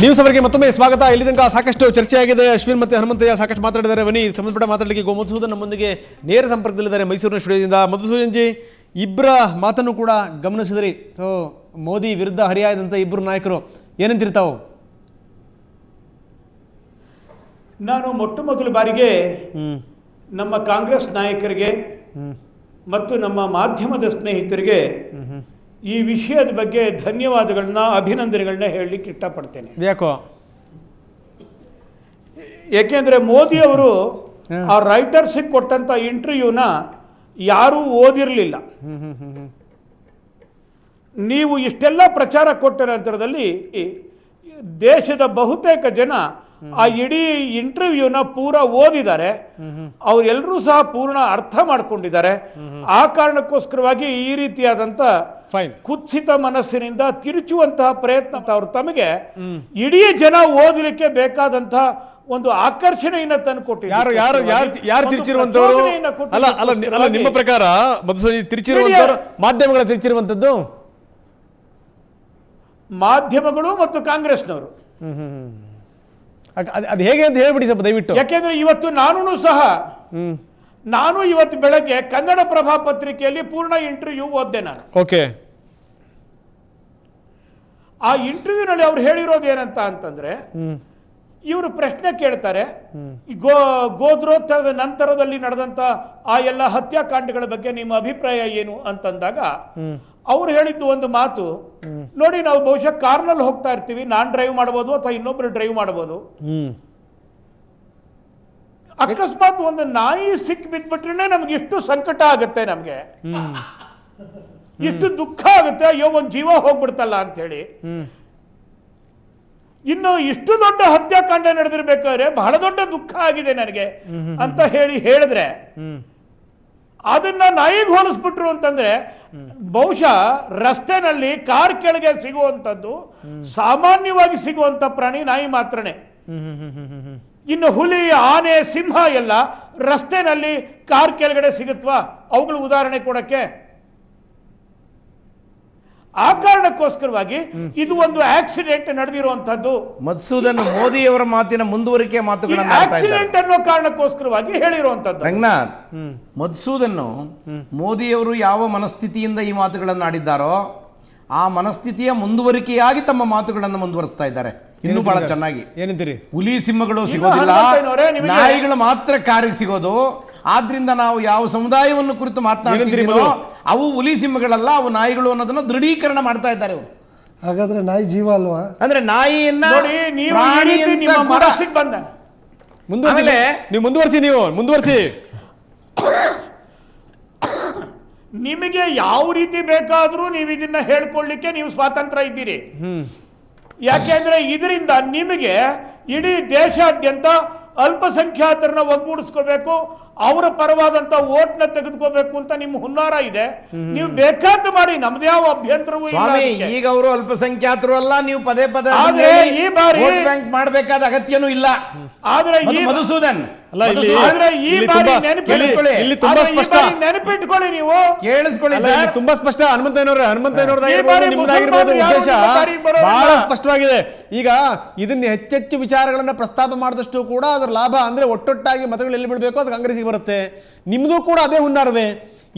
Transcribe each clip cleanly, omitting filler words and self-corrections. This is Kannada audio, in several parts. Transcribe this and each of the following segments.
ನ್ಯೂಸ್ ಅವರಿಗೆ ಮತ್ತೊಮ್ಮೆ ಸ್ವಾಗತ. ಇಲ್ಲಿ ತನಕ ಸಾಕಷ್ಟು ಚರ್ಚೆಯಾಗಿದೆ. ಅಶ್ವಿನ್ ಮತ್ತು ಹನುಮಂತಯ್ಯ ಸಾಕಷ್ಟು ಮಾತಾಡಿದ್ದಾರೆ. ಬನ್ನಿ ಸಂಬಂಧಪಟ್ಟ ಮಾತಾಡಲಿಕ್ಕೆ ಮಧುಸೂದನ್ ನಮ್ಮೊಂದಿಗೆ ನೇರ ಸಂಪರ್ಕದಲ್ಲಿದ್ದಾರೆ ಮೈಸೂರಿನ ಸ್ಟುಡಿಯೋದಿಂದ. ಮಧುಸೂದನ್ ಜಿ, ಇಬ್ಬರ ಮಾತನ್ನು ಕೂಡ ಗಮನಿಸಿದ್ರಿ. ಸೊ ಮೋದಿ ವಿರುದ್ಧ ಹರಿಯಾದಂಥ ಇಬ್ಬರು ನಾಯಕರು ಏನಂತಿರ್ತಾವು? ನಾನು ಮೊಟ್ಟ ಮೊದಲ ಬಾರಿಗೆ ನಮ್ಮ ಕಾಂಗ್ರೆಸ್ ನಾಯಕರಿಗೆ ಮತ್ತು ನಮ್ಮ ಮಾಧ್ಯಮದ ಸ್ನೇಹಿತರಿಗೆ ಈ ವಿಷಯದ ಬಗ್ಗೆ ಧನ್ಯವಾದಗಳನ್ನ, ಅಭಿನಂದನೆಗಳನ್ನ ಹೇಳಲಿಕ್ಕೆ ಇಷ್ಟಪಡ್ತೇನೆ. ಯಾಕೋ? ಯಾಕೆಂದ್ರೆ ಮೋದಿ ಅವರು ಆ ರೈಟರ್ಸಿಗೆ ಕೊಟ್ಟಂತ ಇಂಟರ್ವ್ಯೂನ ಯಾರೂ ಓದಿರಲಿಲ್ಲ. ನೀವು ಇಷ್ಟೆಲ್ಲ ಪ್ರಚಾರ ಕೊಟ್ಟ ನಂತರದಲ್ಲಿ ದೇಶದ ಬಹುತೇಕ ಜನ ಆ ಇಡೀ ಇಂಟರ್ವ್ಯೂನ ಪೂರ ಓದಿದ್ದಾರೆ. ಅವರೆಲ್ಲರೂ ಸಹ ಪೂರ್ಣ ಅರ್ಥ ಮಾಡ್ಕೊಂಡಿದ್ದಾರೆ. ಆ ಕಾರಣಕ್ಕೋಸ್ಕರವಾಗಿ ಈ ರೀತಿಯಾದಂತ ಕುತ್ಸಿತ ಮನಸ್ಸಿನಿಂದ ತಿರುಚುವಂತಹ ಪ್ರಯತ್ನ ಅವರು ತಮಗೆ ಇಡೀ ಜನ ಓದಲಿಕ್ಕೆ ಬೇಕಾದಂತಹ ಒಂದು ಆಕರ್ಷಣೆಯನ್ನ ತಂದುಕೊಟ್ಟಿದ್ದಾರೆ. ಯಾರು ತಿರುಚಿರುವಂತವರು? ಅಲ್ಲ, ನಿಮ್ಮ ಪ್ರಕಾರ ತಿರುಚಿರುವಂತವರು ಮಾಧ್ಯಮಗಳ ತಿರುಚಿರುವಂತದ್ದು ಮಾಧ್ಯಮಗಳು ಮತ್ತು ಕಾಂಗ್ರೆಸ್ನವರು. ಅದು ಹೇಗೆ ಅಂತ ಹೇಳ್ಬಿಡಿ ಸ್ವಲ್ಪ ದಯವಿಟ್ಟು. ಯಾಕೆಂದ್ರೆ ಇವತ್ತು ನಾನು ಇವತ್ತು ಬೆಳಗ್ಗೆ ಕನ್ನಡಪ್ರಭ ಪತ್ರಿಕೆಯಲ್ಲಿ ಪೂರ್ಣ ಇಂಟರ್ವ್ಯೂ ಓದ್ದೆ ನಾನು. ಓಕೆ. ಆ ಇಂಟರ್ವ್ಯೂನಲ್ಲಿ ಅವ್ರು ಹೇಳಿರೋದು ಏನಂತ ಅಂತಂದ್ರೆ, ಇವರು ಪ್ರಶ್ನೆ ಕೇಳ್ತಾರೆ, ಗೋದ್ರೋತ್ಸವದ ನಂತರದಲ್ಲಿ ನಡೆದಂತ ಆ ಎಲ್ಲ ಹತ್ಯಾಕಾಂಡಗಳ ಬಗ್ಗೆ ನಿಮ್ಮ ಅಭಿಪ್ರಾಯ ಏನು ಅಂತಂದಾಗ ಅವ್ರು ಹೇಳಿದ್ದು ಒಂದು ಮಾತು, ನೋಡಿ ನಾವು ಬಹುಶಃ ಕಾರ್ನಲ್ಲಿ ಹೋಗ್ತಾ ಇರ್ತೀವಿ, ನಾನ್ ಡ್ರೈವ್ ಮಾಡಬಹುದು ಅಥವಾ ಇನ್ನೊಬ್ರು ಡ್ರೈವ್ ಮಾಡಬಹುದು, ಅಕಸ್ಮಾತ್ ಒಂದು ನಾಯಿ ಸಿಕ್ ಬಿದ್ಬಿಟ್ರೆ ನಮ್ಗೆ ಇಷ್ಟು ಸಂಕಟ ಆಗುತ್ತೆ, ನಮ್ಗೆ ಇಷ್ಟು ದುಃಖ ಆಗುತ್ತೆ, ಅಯ್ಯೋ ಒಂದ್ ಜೀವ ಹೋಗ್ಬಿಡ್ತಲ್ಲ ಅಂತ ಹೇಳಿ. ಇನ್ನು ಇಷ್ಟು ದೊಡ್ಡ ಹತ್ಯಾಕಾಂಡ ನಡೆದಿರ್ಬೇಕಾದ್ರೆ ಬಹಳ ದೊಡ್ಡ ದುಃಖ ಆಗಿದೆ ನನಗೆ ಅಂತ ಹೇಳಿದ್ರೆ ಅದನ್ನ ನಾಯಿಗೆ ಹೋಲಿಸ್ಬಿಟ್ರು ಅಂತಂದ್ರೆ, ಬಹುಶಃ ರಸ್ತೆನಲ್ಲಿ ಕಾರ್ ಕೆಳಗೆ ಸಿಗುವಂತದ್ದು ಸಾಮಾನ್ಯವಾಗಿ ಸಿಗುವಂತ ಪ್ರಾಣಿ ನಾಯಿ ಮಾತ್ರನೇ. ಇನ್ನು ಹುಲಿ, ಆನೆ, ಸಿಂಹ ಎಲ್ಲ ರಸ್ತೆನಲ್ಲಿ ಕಾರ್ ಕೆಳಗಡೆ ಸಿಗುತ್ತವಾ ಅವುಗಳ ಉದಾಹರಣೆ ಕೊಡಕ್ಕೆ? ಆ ಕಾರಣಕ್ಕೋಸ್ಕರವಾಗಿ ಇದು ಒಂದು ಆಕ್ಸಿಡೆಂಟ್ ನಡೆದಿರುವಂತದ್ದು. ಮಧುಸೂದನ್ ಮೋದಿ ಅವರ ಮಾತಿನ ಮುಂದುವರಿಕೆ ಮಾತುಗಳನ್ನು ಆಕ್ಸಿಡೆಂಟ್ ಅನ್ನೋ ಕಾರಣಕ್ಕೋಸ್ಕರವಾಗಿ ಹೇಳಿರುವಂತದ್ದು. ರಂಗನಾಥ್, ಮಧುಸೂದನ್ ಮೋದಿಯವರು ಯಾವ ಮನಸ್ಥಿತಿಯಿಂದ ಈ ಮಾತುಗಳನ್ನು ಆಡಿದ್ದಾರೋ ಆ ಮನಸ್ಥಿತಿಯ ಮುಂದುವರಿಕೆಯಾಗಿ ತಮ್ಮ ಮಾತುಗಳನ್ನು ಮುಂದುವರಿಸ್ತಾ ಇದ್ದಾರೆ. ಇನ್ನೂ ಬಹಳ ಚೆನ್ನಾಗಿ. ಏನಂತೀರಿ? ಹುಲಿ ಸಿಂಹಗಳು ಸಿಗೋದಿಲ್ಲ, ನಾಯಿಗಳು ಮಾತ್ರ ಕಾರಿಗೆ ಸಿಗೋದು. ಆದ್ರಿಂದ ನಾವು ಯಾವ ಸಮುದಾಯವನ್ನು ಕುರಿತು ಮಾತನಾಡ್ತೀವಿ ಅವು ಹುಲಿ ಸಿಂಹಗಳಲ್ಲ, ಅವು ನಾಯಿಗಳು ಅನ್ನೋದನ್ನ ದೃಢೀಕರಣ ಮಾಡ್ತಾ ಇದ್ದಾರೆ ಅವರು. ಹಾಗಾದ್ರೆ ನಾಯಿ ಜೀವ ಅಲ್ವಾ? ಅಂದ್ರೆ ನಾಯಿಯನ್ನ ಮುಂದುವರಿಸಿ. ನಿಮಗೆ ಯಾವ ರೀತಿ ಬೇಕಾದ್ರೂ ನೀವು ಇದನ್ನ ಹೇಳ್ಕೊಳ್ಳಿಕ್ಕೆ ನೀವು ಸ್ವಾತಂತ್ರ್ಯ ಇದ್ದೀರಿ. ಯಾಕೆಂದ್ರೆ ಇದರಿಂದ ನಿಮಗೆ ಇಡೀ ದೇಶಾದ್ಯಂತ ಅಲ್ಪಸಂಖ್ಯಾತರನ್ನ ಒಗ್ಗೂಡಿಸ್ಕೋಬೇಕು, ಅವರ ಪರವಾದಂತ ಓಟ್ನ ತೆಗೆದುಕೋಬೇಕು ಅಂತ ನಿಮ್ಮ ಹುನ್ನಾರ ಇದೆ. ನೀವು ಬೇಕಾದ ಮಾಡಿ, ನಮ್ದು ಯಾವ ಅಭ್ಯಂತರವೂ ಇಲ್ಲ. ಈಗ ಅವರು ಅಲ್ಪಸಂಖ್ಯಾತರು ಅಲ್ಲ, ನೀವು ಪದೇ ಪದೇ ಈ ಬಾರಿ ಬ್ಯಾಂಕ್ ಮಾಡಬೇಕಾದ ಅಗತ್ಯನೂ ಇಲ್ಲ. ಆದ್ರೆ ಮಧುಸೂದನ್ ನೆನಪಿಟ್ಕೊಳ್ಳಿ, ನೀವು ಕೇಳಿಸ್ಕೊಳ್ಳಿ, ತುಂಬಾ ಸ್ಪಷ್ಟ. ಹನುಮಂತಯ್ಯನವರದಾಗಿರ್ಬೋದು, ನಿಮ್ದಾಗಿರ್ಬೋದು ಉದ್ದೇಶ ಬಹಳ ಸ್ಪಷ್ಟವಾಗಿದೆ. ಈಗ ಇದನ್ನ ಹೆಚ್ಚೆಚ್ಚು ವಿಚಾರಗಳನ್ನ ಪ್ರಸ್ತಾಪ ಮಾಡಿದಷ್ಟು ಕೂಡ ಅದರ ಲಾಭ ಅಂದ್ರೆ ಒಟ್ಟೊಟ್ಟಾಗಿ ಮತಗಳು ಎಲ್ಲಿ ಬಿಡಬೇಕು ಅದು ಕಾಂಗ್ರೆಸ್ಗೆ ಬರುತ್ತೆ. ನಿಮ್ದು ಕೂಡ ಅದೇ ಹುನ್ನಾರವೇ?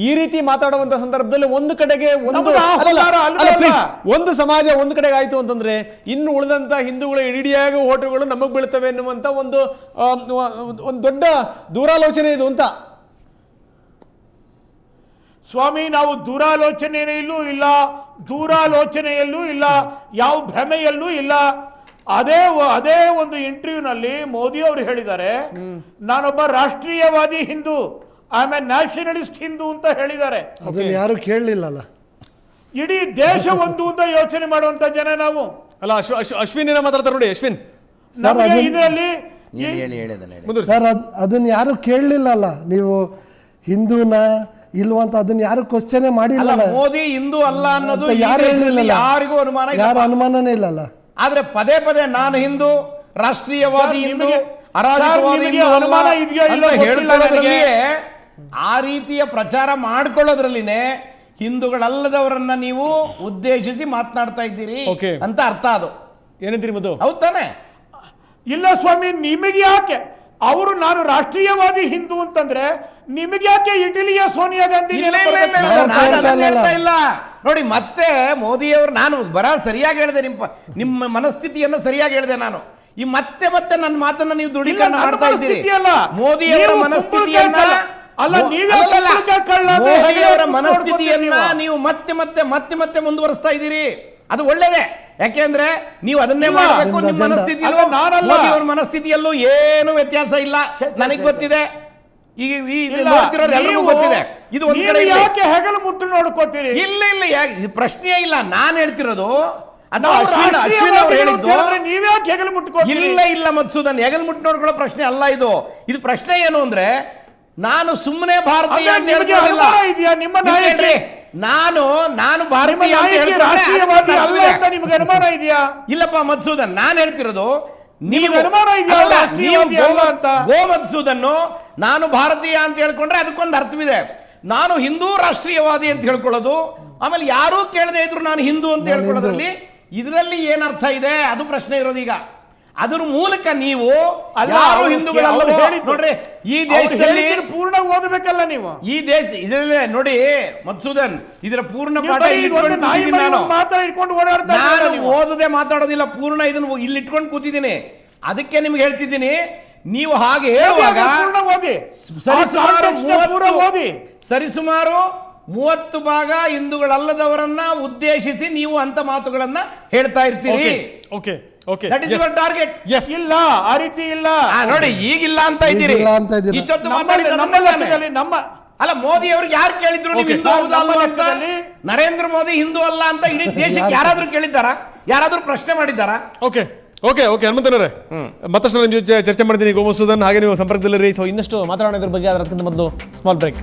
ಈ ರೀತಿ ಮಾತಾಡುವಂತ ಸಂದರ್ಭದಲ್ಲಿ ಒಂದು ಕಡೆಗೆ ಒಂದು ಸಮಾಜ ಒಂದು ಕಡೆಗೆ ಆಯ್ತು ಅಂತಂದ್ರೆ ಇನ್ನು ಉಳಿದಂತ ಹಿಂದೂಗಳ ಇಡಿಯಾಗಿ ಓಟುಗಳು ನಮಗ್ ಬೀಳ್ತವೆ ಎನ್ನುವಂತ ಒಂದು ದೊಡ್ಡ ದೂರಾಲೋಚನೆ ಇದು ಅಂತ. ಸ್ವಾಮಿ, ನಾವು ದೂರಾಲೋಚನೆಯಲ್ಲೂ ಇಲ್ಲ, ದೂರಾಲೋಚನೆಯಲ್ಲೂ ಇಲ್ಲ, ಯಾವ ಭ್ರಮೆಯಲ್ಲೂ ಇಲ್ಲ. ಅದೇ ಒಂದು ಇಂಟರ್ವ್ಯೂನಲ್ಲಿ ಮೋದಿ ಅವರು ಹೇಳಿದ್ದಾರೆ, ನಾನೊಬ್ಬ ರಾಷ್ಟ್ರೀಯವಾದಿ Hindu, I am a nationalist Hindu ಅಂತ ಹೇಳಿದ್ದಾರೆ. ಯಾರು ಕೇಳಲಿಲ್ಲ. ಇಡೀ ದೇಶ ಒಂದು ಅಂತ ಯೋಚನೆ ಮಾಡುವಂತ ಜನ ನಾವು ಅಲ್ಲ. ಅಶ್ವಿನ್ ಮಾತಾಡ್ತಾರೆ ನೋಡಿ. ಅಶ್ವಿನ್ ಇದರಲ್ಲಿ ಸರ್ ಅದನ್ನ ಯಾರು ಕೇಳಲಿಲ್ಲ. ನೀವು ಹಿಂದೂನ ಇಲ್ವಂತ ಅದನ್ನ ಯಾರು ಕ್ವಶನ್ ಮಾಡಿಲ್ಲ. ಮೋದಿ ಹಿಂದೂ ಅಲ್ಲ ಅನ್ನೋದು ಯಾರಿಗೂ ಅನುಮಾನನೇ ಇಲ್ಲಲ್ಲ. ಆದ್ರೆ ಪದೇ ಪದೇ ನಾನು ಹಿಂದೂ, ರಾಷ್ಟ್ರೀಯವಾದಿ ಹಿಂದೂ, ಅರಾಜಕವಾದಿ ಹಿಂದೂ ಅಂತ ಹೇಳ್ಕೊಳ್ಳೋದ್ರಲ್ಲಿಯೇ, ಆ ರೀತಿಯ ಪ್ರಚಾರ ಮಾಡ್ಕೊಳ್ಳೋದ್ರಲ್ಲಿನೇ ಹಿಂದೂಗಳಲ್ಲದವರನ್ನ ನೀವು ಉದ್ದೇಶಿಸಿ ಮಾತನಾಡ್ತಾ ಇದ್ದೀರಿ ಅಂತ ಅರ್ಥ. ಅದು ಏನಂತೀರಿ ಮಧು? ಹೌದ್ ತಾನೆ? ಇಲ್ಲ ಸ್ವಾಮಿ, ನಿಮಗೆ ಯಾಕೆ ಅವರು ನಾನು ರಾಷ್ಟ್ರೀಯವಾದಿ ಹಿಂದೂ ಅಂತಂದ್ರೆ ನಿಮಗೆ ಯಾಕೆ ಇಟಲಿಯ ಸೋನಿಯಾ ಗಾಂಧಿ ಇಲ್ಲ, ಇಲ್ಲ, ಇಲ್ಲ, ಇಲ್ಲ, ನಾನು ಅದನ್ನ ಹೇಳ್ತಾ ಇಲ್ಲ. ನೋಡಿ, ಮತ್ತೆ ಮೋದಿಯವರು, ನಾನು ಸರಿಯಾಗಿ ಹೇಳಿದೆ, ನಿಮ್ಮ ಮನಸ್ಥಿತಿಯನ್ನ ಸರಿಯಾಗಿ ಹೇಳಿದೆ ನಾನು. ಈ ಮತ್ತೆ ನನ್ನ ಮಾತನ್ನ ನೀವು ದೃಢೀಕರಣ ಮಾಡ್ತಾ ಇದ್ದೀರಿ. ಮೋದಿಯವರ ಮನಸ್ಥಿತಿಯನ್ನ ಮೋದಿಯವರ ಮನಸ್ಥಿತಿಯನ್ನ ನೀವು ಮತ್ತೆ ಮುಂದುವರಿಸ್ತಾ ಇದ್ದೀರಿ. ಅದು ಒಳ್ಳೇದೇ. ಯಾಕೆಂದ್ರೆ ನೀವು ಅದನ್ನೇ ಮಾಡಬೇಕು. ನಿಮ್ಮ ಮನಸ್ಥಿತಿಯಲ್ಲೂ ಮೋದಿಯವರ ಮನಸ್ಥಿತಿಯಲ್ಲೂ ಏನು ವ್ಯತ್ಯಾಸ ಇಲ್ಲ, ನನಗೆ ಗೊತ್ತಿದೆ. ಈಗ ನೋಡ್ತಿರೋರು ಎಲ್ಲರಿಗೂ ಗೊತ್ತಿದೆ. ಇದು ಒಂದ್ ಕಡೆ ಹೆಗಲು ಮುಟ್ಟು ನೋಡ್ಕೋತೀರಿ. ಇಲ್ಲ, ಇದು ಪ್ರಶ್ನೆಯೇ ಇಲ್ಲ. ನಾನು ಹೇಳ್ತಿರೋದು ಅದು ಅಶ್ವಿನ್ ಅವ್ರು ಹೇಳಿದ್ದು. ನೀವ್ಯಾಕೆ ಹೆಗಲು ಮುಟ್ಕೋತೀರಿ? ಇಲ್ಲ ಮಧುಸೂದನ್, ಹೆಗಲು ಮುಟ್ಟು ನೋಡ್ಕೊಳ್ಳೋ ಪ್ರಶ್ನೆ ಅಲ್ಲ ಇದು. ಇದು ಪ್ರಶ್ನೆ ಏನು ಅಂದ್ರೆ, ನಾನು ಸುಮ್ಮನೆ ಭಾರತೀಯ ಅಂತ ಹೇಳ್ಕೊಳ್ಳಿಲ್ಲ. ನಾನು ಭಾರತೀಯ ಅಂತ ಹೇಳ್ಕೊಂಡ್ರೆ ಇಲ್ಲಪ್ಪ ಮಧುಸೂದನ್, ನಾನು ಹೇಳ್ತಿರೋದು ನೀವು ಗೋ ಮಧುಸೂದನ್, ನಾನು ಭಾರತೀಯ ಅಂತ ಹೇಳ್ಕೊಂಡ್ರೆ ಅದಕ್ಕೊಂದು ಅರ್ಥವಿದೆ. ನಾನು ಹಿಂದೂ ರಾಷ್ಟ್ರೀಯವಾದಿ ಅಂತ ಹೇಳ್ಕೊಳ್ಳೋದು, ಆಮೇಲೆ ಯಾರೂ ಕೇಳದೆ ಇದ್ರು ನಾನು ಹಿಂದೂ ಅಂತ ಹೇಳ್ಕೊಳ್ಳೋದ್ರಲ್ಲಿ ಇದರಲ್ಲಿ ಏನರ್ಥ ಇದೆ? ಅದು ಪ್ರಶ್ನೆ ಇರೋದು. ಈಗ ಅದ್ರ ಮೂಲಕ ನೀವು ಯಾರು ಹಿಂದೂಗಳಲ್ಲವೋ ನೋಡ್ರಿ, ಈ ದೇಶದಲ್ಲಿ ಪೂರ್ಣ ಓದಬೇಕಲ್ಲ ನೀವು. ಈ ದೇಶ ಇದರಲ್ಲೇ ನೋಡಿ ಮಧುಸೂದನ್, ಇದರ ಪೂರ್ಣ ಪಾಠ ನಾನು ಓದದೆ ಮಾತಾಡೋದಿಲ್ಲ. ಪೂರ್ಣ ಇದನ್ನು ಇಲ್ಲಿ ಇಟ್ಕೊಂಡು ಕೂತಿದ್ದೀನಿ. ಅದಕ್ಕೆ ನಿಮ್ಗೆ ಹೇಳ್ತಿದ್ದೀನಿ, ನೀವು ಹಾಗೆ ಹೇಳುವಾಗ ಸರಿಸುಮಾರು 30 ಭಾಗ ಹಿಂದೂಗಳಲ್ಲದವರನ್ನ ಉದ್ದೇಶಿಸಿ ನೀವು ಅಂತ ಮಾತುಗಳನ್ನ ಹೇಳ್ತಾ ಇರ್ತೀರಿ. That is your target. ಇಲ್ಲ, ಆ ರೀತಿ ಇಲ್ಲ. ನೋಡಿ, ಈಗಿಲ್ಲ ಅಂತ ಇದ್ದೀರಿ. ಇಷ್ಟೊತ್ತು ಅಲ್ಲ, ಮೋದಿ ಅವ್ರಿಗೆ ಯಾರು ಕೇಳಿದ್ರು ನೀವು ಹಿಂದೂ ಹೌದಾ ಅಲ್ವಾ ಅಂತ? ನರೇಂದ್ರ ಮೋದಿ ಹಿಂದೂ ಅಲ್ಲ ಅಂತ ಇಡೀ ದೇಶಕ್ಕೆ ಯಾರಾದ್ರೂ ಕೇಳಿದ್ದಾರಾ? ಯಾರಾದ್ರೂ ಪ್ರಶ್ನೆ ಮಾಡಿದ್ದಾರಾ? ಓಕೆ ಹನುಮಂತನವರೇ, ಮತ್ತಷ್ಟು ನಾನು ಚರ್ಚೆ ಮಾಡ್ತೀನಿ ಗೋಮಧುಸೂದನ್. ಹಾಗೆ ನೀವು ಸಂಪರ್ಕದಲ್ಲಿರಿ. ಸೊ ಇನ್ನಷ್ಟು ಮಾತಾಡೋಣ ಇದ್ರ ಬಗ್ಗೆ. ಅದಕ್ಕಿಂತ ಮೊದಲು ಸ್ಮಾಲ್ ಬ್ರೇಕ್.